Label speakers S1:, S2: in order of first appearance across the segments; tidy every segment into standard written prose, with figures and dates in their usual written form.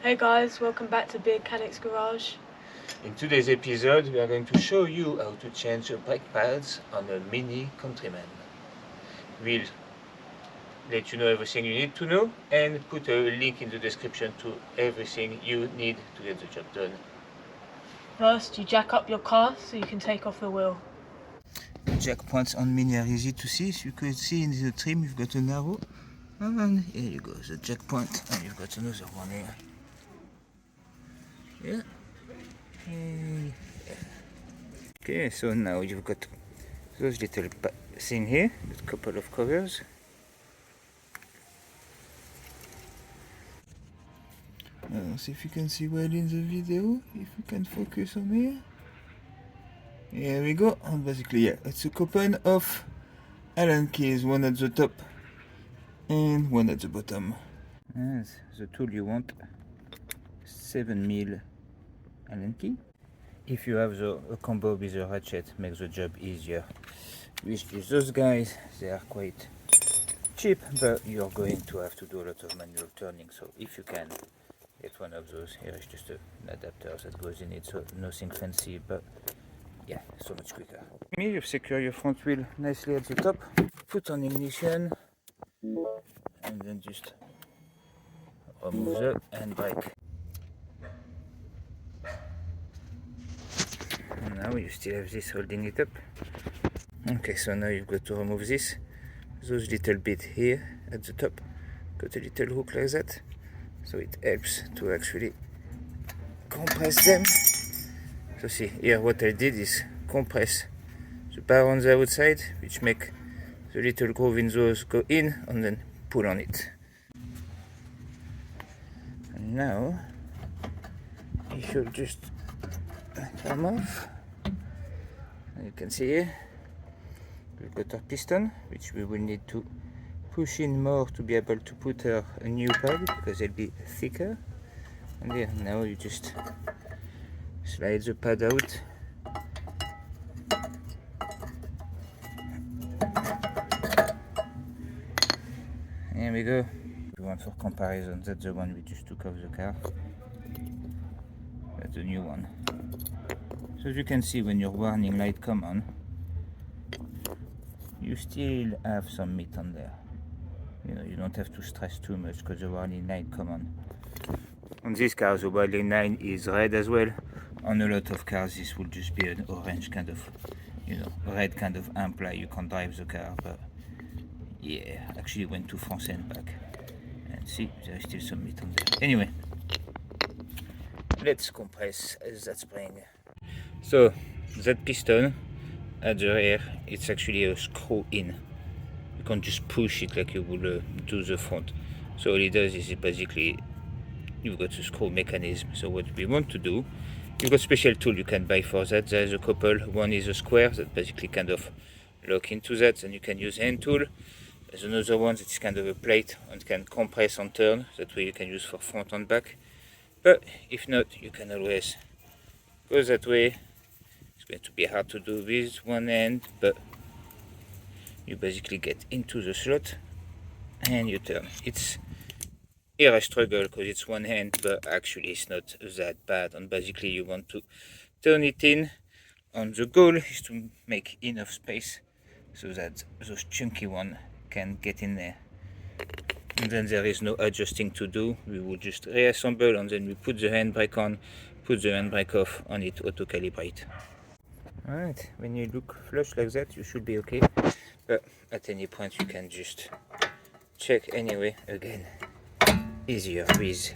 S1: Hey guys, welcome back to Beardchanics Garage.
S2: In today's episode, we are going to show you how to change the brake pads on a Mini Countryman. We'll let you know everything you need to know and put a link in the description to everything you need to get the job done.
S1: First, you jack up your car so you can take off the wheel.
S2: The jack points on Mini are easy to see. As you can see in the trim, you've got an arrow. And here you go, the jack point, and you've got another one here. Yeah. Okay, so now you've got those little thing here, with a couple of covers. See if you can see well in the video, if you can focus on here. Here we go, and basically yeah, it's a couple of Allen keys, one at the top and one at the bottom. And the tool you want, 7mm Allen key. If you have a combo with a ratchet, makes the job easier. We use those guys, they are quite cheap, but you're going to have to do a lot of manual turning, so if you can, get one of those. Here is just an adapter that goes in it, so nothing fancy, but yeah, so much quicker. You secure your front wheel nicely at the top, put on ignition, and then just remove the handbrake. And now you still have this holding it up. Okay, so now you've got to remove this. Those little bit here at the top, got a little hook like that, so it helps to actually compress them. So see here, what I did is compress the bar on the outside, which make the little groove in those go in, and then pull on it. And now it should just come off. And you can see here we've got our piston, which we will need to push in more to be able to put a new pad, because they'll be thicker. And yeah, now you just slide the pad out. Here we go. If you want for comparison, that's the one we just took off the car. That's the new one. So as you can see, when your warning light come on, you still have some meat on there. You know, you don't have to stress too much because the warning light come on. On this car, the warning light is red as well. On a lot of cars, this will just be an orange kind of, you know, red kind of amp, you can drive the car. But yeah, actually went to France and back. And see, there is still some meat on there. Anyway, let's compress that spring. So, that piston at the rear, it's actually a screw in. You can't just push it like you would do the front. So all it does is basically, you've got a screw mechanism. So what we want to do, you've got special tool you can buy for that. There's a couple. One is a square that basically kind of lock into that, and you can use hand tool. There's another one that's kind of a plate and can compress and turn. That way you can use for front and back. But if not, you can always go that way. It's going to be hard to do with one hand, but you basically get into the slot and you turn. It's here a struggle because it's one hand, but actually it's not that bad. And basically you want to turn it in, and the goal is to make enough space so that those chunky one can get in there. And then there is no adjusting to do. We will just reassemble, and then we put the handbrake on, put the handbrake off, and it auto calibrate. Alright, when you look flush like that, you should be okay, but at any point you can just check anyway. Again, easier with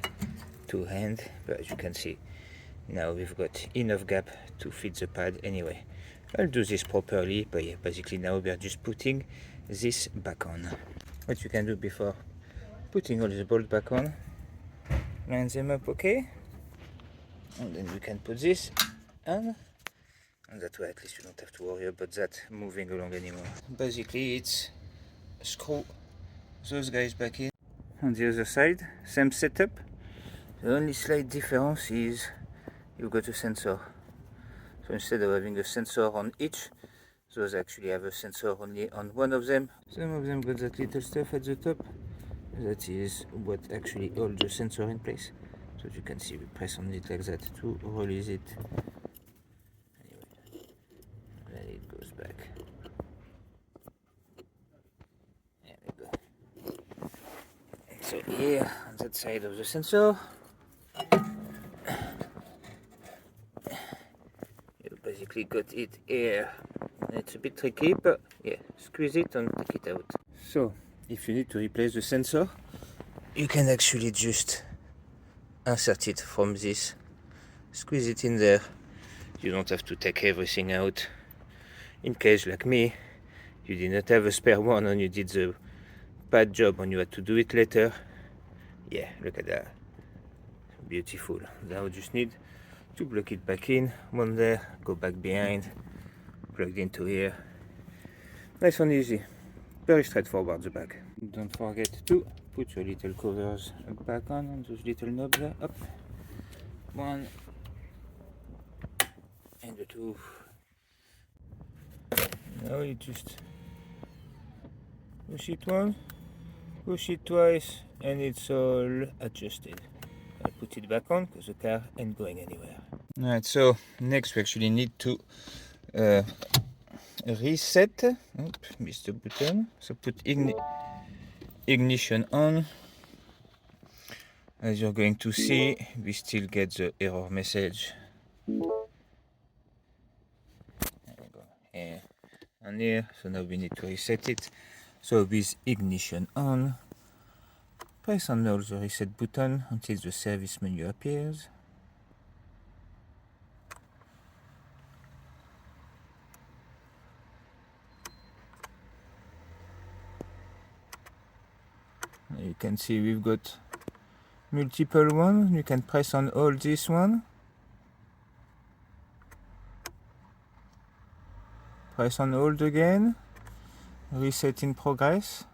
S2: two hands, but as you can see, now we've got enough gap to fit the pad. Anyway, I'll do this properly, but yeah, basically now we are just putting this back on. What you can do before putting all the bolts back on, line them up okay, and then we can put this on. And that way at least you don't have to worry about that moving along anymore. Basically it's screw those guys back in. On the other side, same setup. The only slight difference is you've got a sensor. So instead of having a sensor on each, those actually have a sensor only on one of them. Some of them got that little stuff at the top. That is what actually holds the sensor in place. So as you can see, we press on it like that to release it. Anyway, then it goes back. There we go. So here on that side of the sensor, you basically got it here. It's a bit tricky, but yeah, squeeze it and take it out. So if you need to replace the sensor, you can actually just insert it from this, squeeze it in there. You don't have to take everything out. In case, like me, you did not have a spare one and you did the bad job and you had to do it later. Yeah, look at that. Beautiful. Now we just need to plug it back in. One there, go back behind, plugged into here. Nice and easy. Very straightforward, the back. Don't forget to put your little covers back on those little knobs there. Up. One. And the two. Now you just push it once, push it twice, and it's all adjusted. I'll put it back on because the car ain't going anywhere. Alright, so next we actually need to reset. Oops, missed the button. So put ignition on. As you're going to see, we still get the error message. There we go. Here and here. So now we need to reset it. So with ignition on, press and hold the reset button until the service menu appears. You can see we've got multiple ones. You can press and hold this one. Press and hold again. Reset in progress.